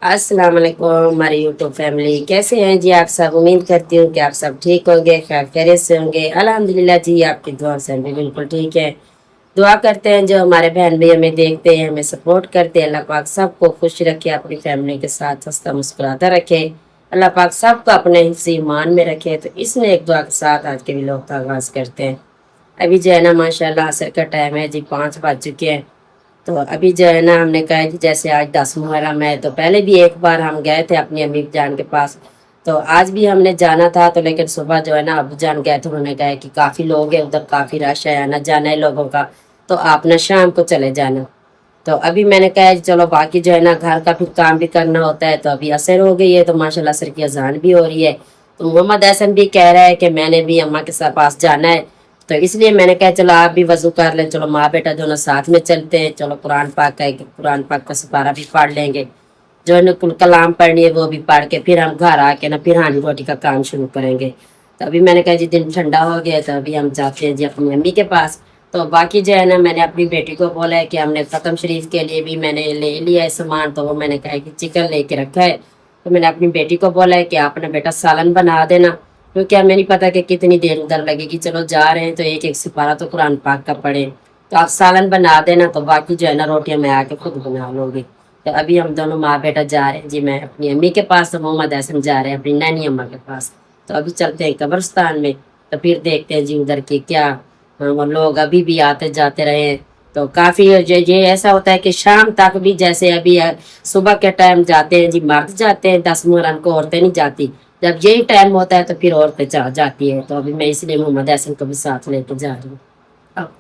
अस्सलाम वालेकुम हमारी यूट्यूब फैमिली, कैसे हैं जी आप सब। उम्मीद करती हूँ कि आप सब ठीक होंगे, खैर खैरियत से होंगे। अल्हम्दुलिल्लाह जी, आपकी दुआ से हम भी बिल्कुल ठीक है। दुआ करते हैं जो हमारे बहन भाई हमें देखते हैं, हमें सपोर्ट करते हैं, अल्लाह पाक सबको खुश रखे, अपनी फैमिली के साथ हंसता मुस्कुराता रखे। अल्लाह पाक सबको अपने हिफ्ज़ ईमान में रखे। तो इसमें एक दुआ के साथ आज के व्लॉग का आगाज़ करते हैं। अभी जो है ना माशाल्लाह असर का टाइम है जी, 5 बज चुके हैं। तो अभी जो है ना हमने कहा कि जैसे आज 10 मुहर्रम है, तो पहले भी एक बार हम गए थे अपनी अम्मी जान के पास। तो आज भी हमने जाना था, तो लेकिन सुबह जो है ना अबू जान गए थे, उन्होंने कहा कि काफ़ी लोग हैं उधर, काफ़ी रश है, आना जाना है लोगों का, तो आप ना शाम को चले जाना। तो अभी मैंने कहा कि चलो, बाकी जो है ना घर का फिर काम भी करना होता है। तो अभी असर हो गई है, तो माशाल्लाह असर की अजान भी हो रही है। तो मोहम्मद हसन भी कह रहा है कि मैंने भी अम्मा के साथ पास जाना है। तो इसलिए मैंने कहा चलो आप भी वजू कर लें, चलो माँ बेटा दोनों साथ में चलते हैं। चलो कुरान पाक का कुरान पाक का सिपारा भी पढ़ लेंगे, जो नुकुल कलाम पढ़नी है वो भी पढ़ के फिर हम घर आके ना फिर हानी रोटी का काम शुरू करेंगे। तो अभी मैंने कहा जी दिन ठंडा हो गया, तो अभी हम जाते हैं जी अपनी अम्मी के पास। तो बाकी जो है ना मैंने अपनी बेटी को बोला है कि हमने ख़त्म शरीफ के लिए भी मैंने ले लिया है सामान। तो वो मैंने कहा कि चिकन लेके रखा है। तो मैंने अपनी बेटी को बोला है कि आप ना बेटा सालन बना देना, क्योंकि हमें नहीं पता कि कितनी देर उधर लगेगी। चलो जा रहे हैं तो एक एक सिपारा तो कुरान पाक का पढ़े। तो आप सालन बना देना, तो बाकी जो है ना रोटियां मैं आके खुद बना लूँगी। तो अभी हम दोनों माँ बेटा जा रहे हैं जी, मैं अपनी अम्मी के पास, तो मोहम्मद हसन जा रहे हैं अपनी नानी अम्मा के पास। तो अभी चलते हैं कब्रिस्तान में, तो फिर देखते हैं जी उधर की क्या। हाँ, वो लोग अभी भी आते जाते रहे। तो काफ़ी ये ऐसा होता है कि शाम तक भी, जैसे अभी सुबह के टाइम जाते हैं जी मर्द जाते हैं 10 मुहर्रम को, औरतें नहीं जाती। जब यही टाइम होता है तो फिर औरतें जाती है। तो अभी मैं इसलिए मोहम्मद हसन को भी साथ लेके जा रही हूँ। अब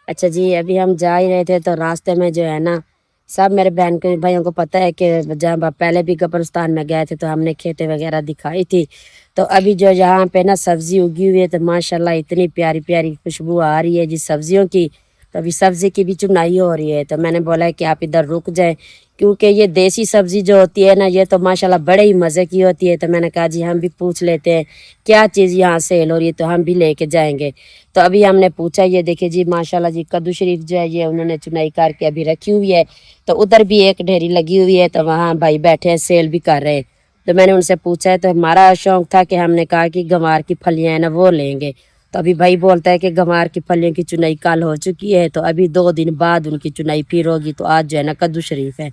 अच्छा जी, अभी हम जा ही रहे थे, तो रास्ते में जो है ना सब मेरे बहन के भाइयों को पता है कि जब पहले भी कब्रिस्तान में गए थे तो हमने खेतें वगैरह दिखाई थी। तो अभी जो यहाँ पे ना सब्जी उगी हुई है, तो माशाल्लाह इतनी प्यारी प्यारी खुशबू आ रही है जी सब्जियों की। तो अभी सब्जी की भी चुनाई हो रही है। तो मैंने बोला है कि आप इधर रुक जाएं, क्योंकि ये देसी सब्जी जो होती है ना, ये तो माशाल्लाह बड़े ही मज़े की होती है। तो मैंने कहा जी हम भी पूछ लेते हैं क्या चीज़ यहाँ सेल हो रही है, तो हम भी लेके जाएंगे। तो अभी हमने पूछा, ये देखिए जी माशाल्लाह जी कद्दू शरीफ जो है ये उन्होंने चुनाई करके अभी रखी हुई है। तो उधर भी एक ढेरी लगी हुई है, तो वहाँ भाई बैठे हैं सेल भी कर रहे हैं। तो मैंने उनसे पूछा है, तो हमारा शौक था कि हमने कहा कि गंवार की फलियाँ हैं ना वो लेंगे। तो अभी भाई बोलता है कि गंवार की फलियों की चुनाई कल हो चुकी है, तो अभी 2 दिन बाद उनकी चुनाई फिर होगी। तो आज जो है ना कद्दू शरीफ है,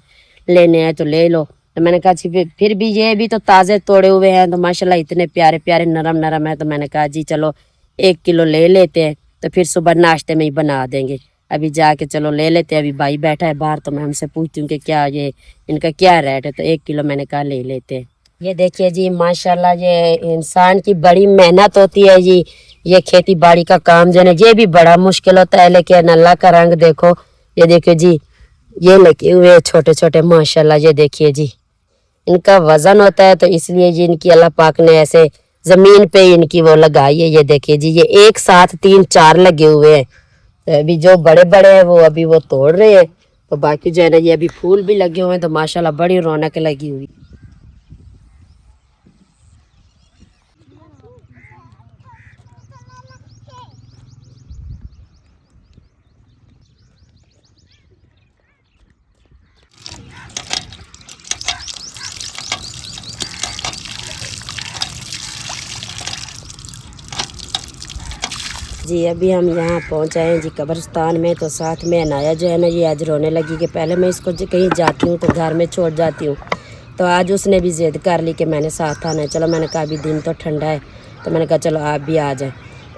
लेने हैं तो ले लो। तो मैंने कहा जी फिर भी ये भी तो ताज़े तोड़े हुए हैं, तो माशाल्लाह इतने प्यारे प्यारे नरम नरम है। तो मैंने कहा जी चलो 1 किलो ले लेते हैं, तो फिर सुबह नाश्ते में ही बना देंगे। अभी जाके चलो ले लेते हैं। अभी भाई बैठा है बाहर, तो मैं हमसे पूछती हूँ कि क्या ये इनका क्या रेट है। तो 1 किलो मैंने कहा ले लेते हैं। ये देखिए जी माशाल्लाह, ये इंसान की बड़ी मेहनत होती है जी। ये खेती बाड़ी का काम जो है ना, ये भी बड़ा मुश्किल होता है, लेकिन अल्लाह का रंग देखो। ये देखिए जी, ये लगे हुए छोटे छोटे माशाल्लाह, ये देखिए जी इनका वजन होता है, तो इसलिए जी इनकी अल्लाह पाक ने ऐसे जमीन पे ही इनकी वो लगाई है। ये देखिए जी, ये एक साथ 3 4 लगे हुए हैं। तो अभी जो बड़े बड़े हैं वो अभी वो तोड़ रहे हैं। तो बाकी जो है ना ये अभी फूल भी लगे हुए हैं, तो माशाल्लाह बड़ी रौनक लगी हुई। जी अभी हम यहाँ पहुँच आए हैं जी कब्रिस्तान में। तो साथ में अनाया जो है ना ये आज रोने लगी कि पहले मैं इसको कहीं जाती हूँ तो घर में छोड़ जाती हूँ। तो आज उसने भी ज़िद कर ली कि मैंने साथ आना है। चलो मैंने कहा अभी दिन तो ठंडा है, तो मैंने कहा चलो आप भी आ जाए।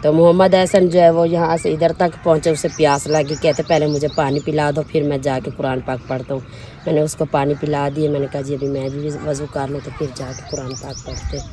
तो मोहम्मद हसन जो है वो यहाँ से इधर तक पहुँचे, उसे प्यास लगी, कहते पहले मुझे पानी पिला दो फिर मैं जाके कुरान पाक पढ़ता हूँ। मैंने उसको पानी पिला दिए, मैंने कहा जी अभी मैं भी वज़ू कर लूँ तो फिर जाके कुरान पाक पढ़ते।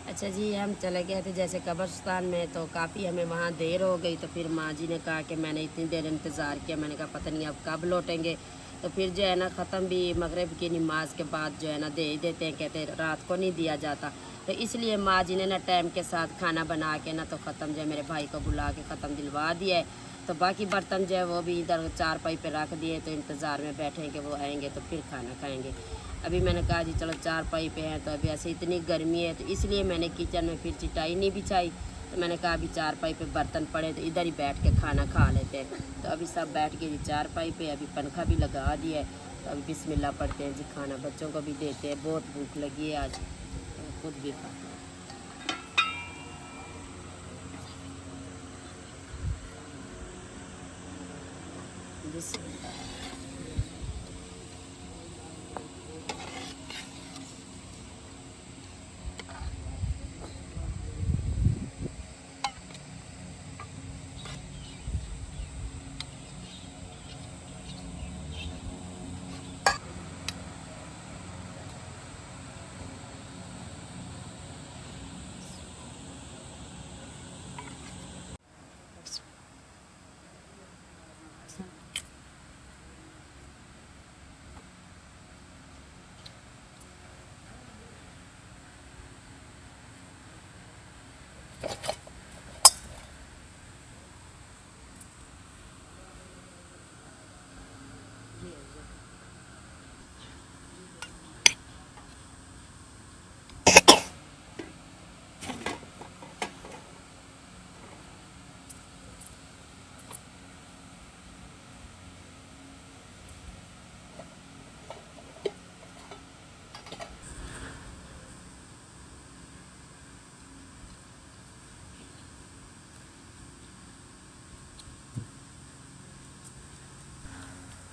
अच्छा जी, हम चले गए थे जैसे कब्रिस्तान में, तो काफ़ी हमें वहाँ देर हो गई। तो फिर माँ जी ने कहा कि मैंने इतनी देर इंतज़ार किया, मैंने कहा पता नहीं अब कब लौटेंगे। तो फिर जो है ना ख़त्म भी मगरिब की नमाज के बाद जो है ना दे देते हैं, कहते हैं रात को नहीं दिया जाता। तो इसलिए माँ जी ने ना टाइम के साथ खाना बना के ना तो ख़त्म जो है मेरे भाई को बुला के ख़त्म दिलवा दिया है। तो बाकी बर्तन जो है वो भी इधर चारपाई पे रख दिए, तो इंतज़ार में बैठेंगे, वो आएंगे तो फिर खाना खाएंगे। अभी मैंने कहा जी चलो चारपाई पे हैं, तो अभी ऐसे इतनी गर्मी है तो इसलिए मैंने किचन में फिर चटाई नहीं बिछाई। तो मैंने कहा अभी चारपाई पे बर्तन पड़े तो इधर ही बैठ के खाना खा लेते हैं। तो अभी सब बैठ के जी चारपाई पे, अभी पंखा भी लगा दिया है। तो अभी बिस्मिल्लाह पढ़ते हैं जी, खाना बच्चों को भी देते हैं, बहुत भूख लगी है आज, तो खुद भी खाते हैं। बिस्मिल्लाह।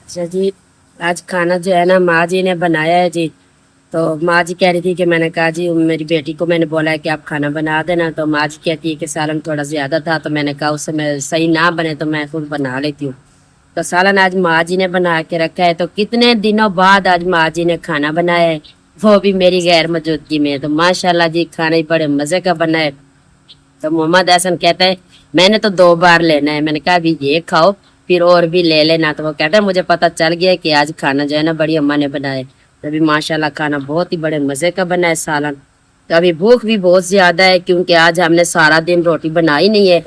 अच्छा जी, आज खाना जो है ना माँ जी ने बनाया है जी। तो माँ जी कह रही थी कि मैंने कहा जी मेरी बेटी को मैंने बोला है कि आप खाना बना देना, तो माँ जी कहती है कि सालन थोड़ा ज़्यादा था, तो मैंने कहा उस समय सही ना बने तो मैं खुद बना लेती हूँ। तो सालन आज माँ जी ने बना के रखा है, तो कितने दिनों बाद आज माँ जी ने खाना बनाया है, वो भी मेरी गैर मौजूदगी में। तो माशाल्लाह जी खाना ही बड़े मज़े का बना है। तो मोहम्मद हसन कहता है मैंने तो 2 बार लेना है। मैंने कहा अभी ये खाओ फिर और भी ले लेना। तो वो कहता है मुझे पता चल गया कि आज खाना जो है ना बड़ी अम्मा ने बनाया है। तो अभी माशाल्लाह खाना बहुत ही बड़े मज़े का बना है सालन। तो अभी भूख भी बहुत ज़्यादा है क्योंकि आज हमने सारा दिन रोटी बनाई नहीं है।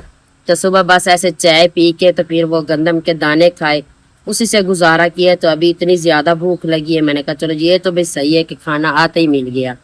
तो सुबह बस ऐसे चाय पी के तो फिर वो गंदम के दाने खाए, उसी से गुजारा किया। तो अभी इतनी ज़्यादा भूख लगी है, मैंने कहा चलो ये तो भाई सही है कि खाना आते ही मिल गया।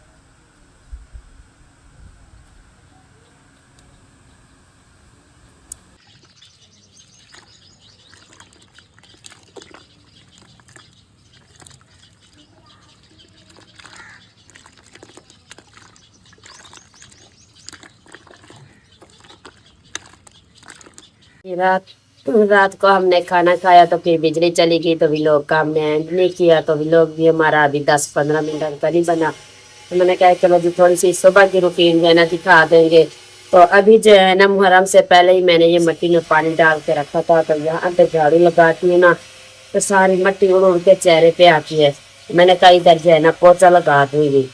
रात रात को हमने खाना खाया तो फिर बिजली चली गई, तो भी लोग काम में एंड नहीं किया, तो भी लोग भी हमारा अभी 10-15 मिनट अंतर ही बना। तो मैंने कहा चलो जी थोड़ी सी सुबह की रूटीन जो है ना दिखा देंगे। तो अभी जो है ना मुहर्रम से पहले ही मैंने ये मिट्टी में पानी डाल के रखा था, तो यहाँ पे झाड़ू लगाती हूँ ना तो सारी मिट्टी उड़ उड़ के चेहरे पे आती है। मैंने कहा इधर जो है ना पोछा लगा दूंगी,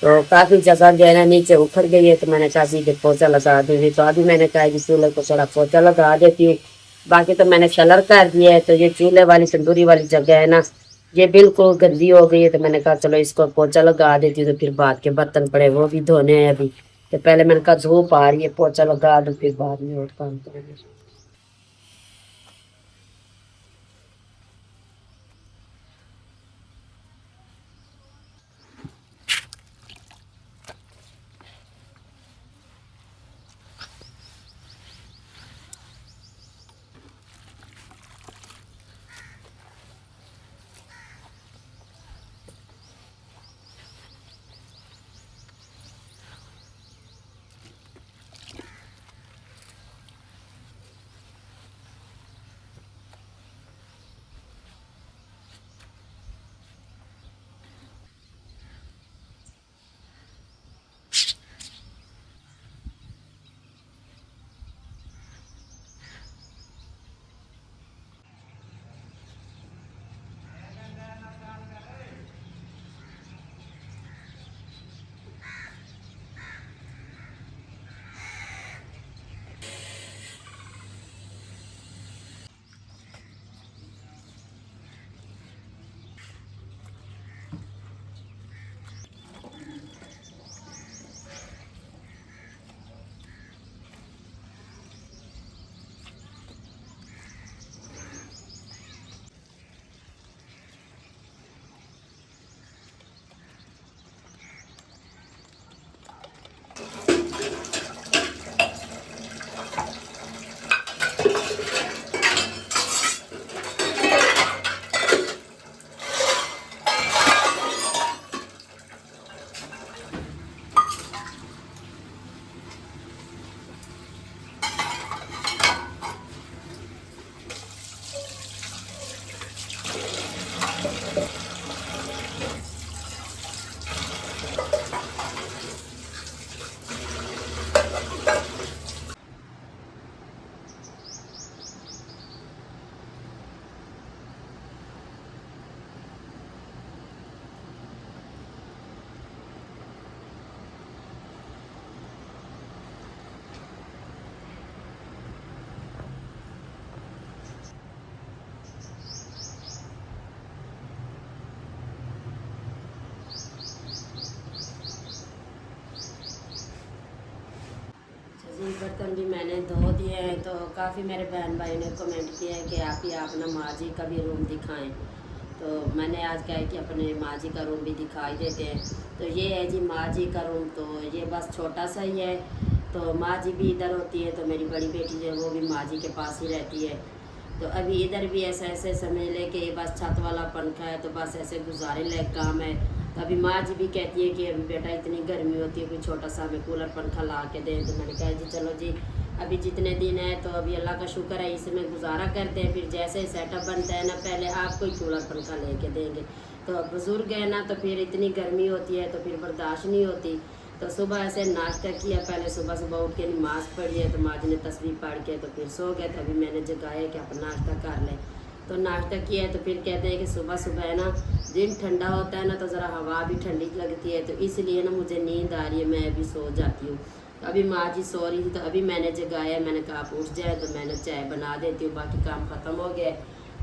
तो काफी जगह जो है ना नीचे उखड़ गई है, तो मैंने कहा सीधे पोछा लगा दूंगी। तो अभी मैंने कहा कि चूल्हे को थोड़ा पोछा लगा देती हूँ। बाकी तो मैंने कलर कर दिया है, तो ये चूल्हे वाली तंदूरी वाली जगह है ना ये बिल्कुल गंदी हो गई है। तो मैंने कहा चलो इसको पोछा लगा देती हूँ, तो फिर बाद के बर्तन पड़े वो भी धोने हैं अभी। तो पहले मैंने कहा धूप आ रही है पोछा लगा दूँ फिर बाद में और काम करेंगे। जी बर्तन भी मैंने धो दिए हैं। तो काफ़ी मेरे बहन भाई ने कमेंट किया है कि आप ही आप ना माँ जी का भी रूम दिखाएं। तो मैंने आज क्या है कि अपने माँ जी का रूम भी दिखाई देते हैं। तो ये है जी माँ जी का रूम, तो ये बस छोटा सा ही है। तो माँ जी भी इधर होती है, तो मेरी बड़ी बेटी जो है वो भी माँ जी के पास ही रहती है। तो अभी इधर भी ऐसा ऐसे समझ ले कि बस छत वाला पंखा है, तो बस ऐसे गुजारे लायक काम है। तो अभी माँ जी भी कहती है कि अभी बेटा इतनी गर्मी होती है कोई छोटा सा हमें कूलर पंखा ला के दें। तो मैंने कहा जी चलो जी अभी जितने दिन है तो अभी अल्लाह का शुक्र है इसमें गुजारा करते हैं। फिर जैसे सेटअप बनता है ना, पहले आपको ही चूल्हा पंखा लेके देंगे। तो अब बुज़ुर्ग है ना, तो फिर इतनी गर्मी होती है तो फिर बर्दाश्त नहीं होती। तो सुबह ऐसे नाश्ता किया, पहले सुबह सुबह उठ के नमाज़ पढ़ी है, तो माँ जी ने तस्बीह पढ़ के तो फिर सो गए। तो अभी मैंने जगाया कि आप नाश्ता कर लें। तो नाश्ता किया है तो फिर कहते हैं कि सुबह सुबह है ना, दिन ठंडा होता है ना, तो ज़रा हवा भी ठंडी लगती है, तो इसलिए ना मुझे नींद आ रही है, मैं अभी सो जाती हूँ। तो अभी माँ जी सो रही थी, तो अभी मैंने जगाया, मैंने कहा आप उठ जाए, तो मैंने चाय बना देती हूँ, बाकी काम ख़त्म हो गया।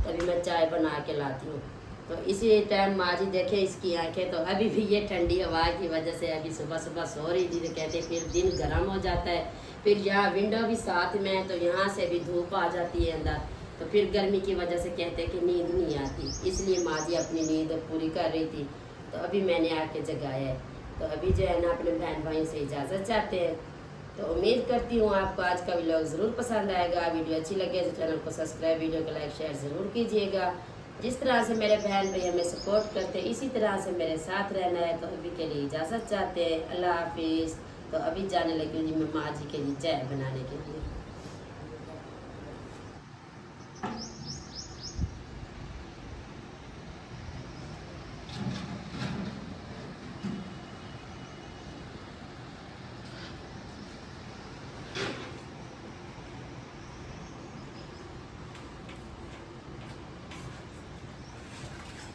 तभी मैं चाय बना के लाती हूँ। तो इसी टाइम माँ जी देखे इसकी आंखें, तो अभी भी ये ठंडी हवा की वजह से अभी सुबह सुबह सो रही थी। तो कहते फिर दिन गर्म हो जाता है, फिर यहाँ विंडो भी साथ में है, तो यहाँ से भी धूप आ जाती है अंदर, तो फिर गर्मी की वजह से कहते हैं कि नींद नहीं आती, इसलिए माँ जी अपनी नींद पूरी कर रही थी। तो अभी मैंने आके जगाया है। तो अभी जो है ना अपने बहन भाई से इजाज़त चाहते हैं। तो उम्मीद करती हूँ आपको आज का व्लॉग ज़रूर पसंद आएगा। वीडियो अच्छी लगे तो चैनल को सब्सक्राइब, वीडियो को लाइक शेयर ज़रूर कीजिएगा। जिस तरह से मेरे बहन भाई हमें सपोर्ट करते हैं, इसी तरह से मेरे साथ रहना है। तो अभी के लिए इजाज़त चाहते हैं, अल्लाह हाफिज़। तो अभी जाने लगी हूँ जी मैं माँ जी के लिए चाय बनाने के लिए।